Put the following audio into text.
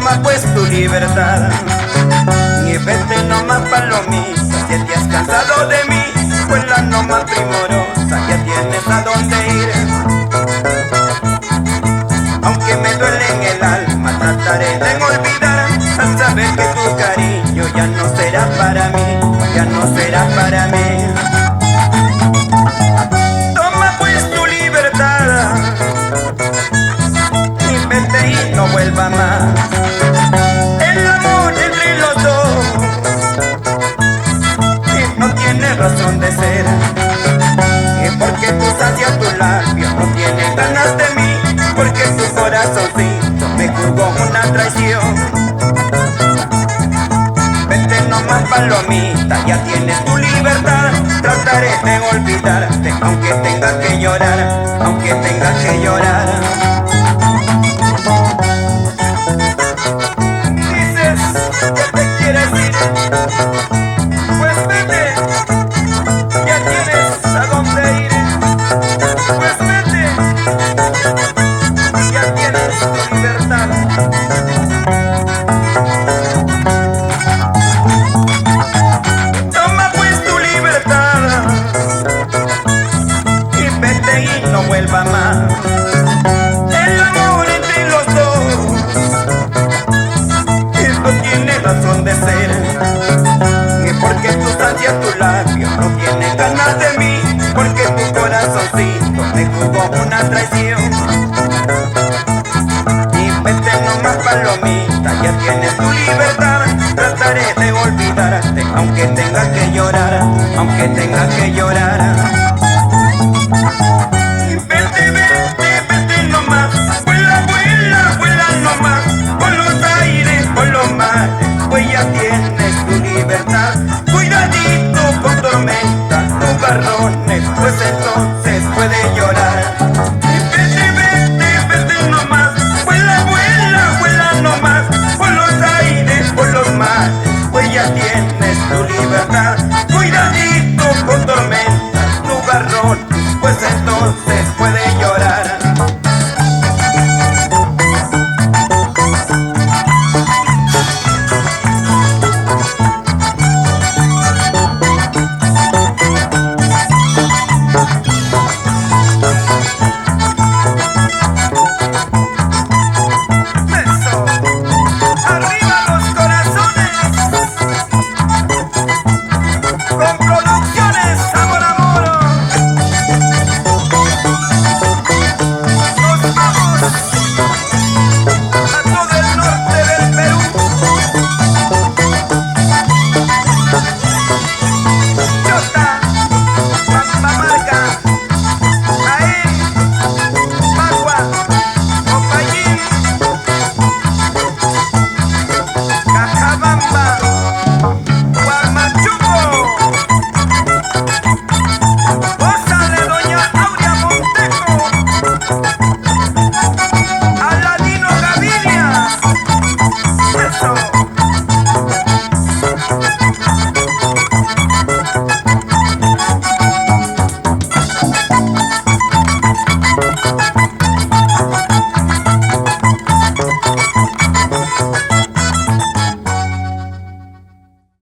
Toma pues tu libertad y vete nomás, palomita. Si te has cansado de mí, pues la nomás primorosa, ya tienes a dónde ir. Aunque me duele en el alma, trataré de olvidar al saber que tu cariño ya no será para mí, ya no será para mí. Toma pues tu libertad y vete y no vuelva más. El amor entre los dos y no tiene razón de ser, y porque tus ansias, tus labios no tienen ganas de mí, porque tu corazoncito me jugó una traición. Vete nomás, palomita, ya tienes tu libertad. Trataré de olvidarte, aunque tenga que llorar, aunque tenga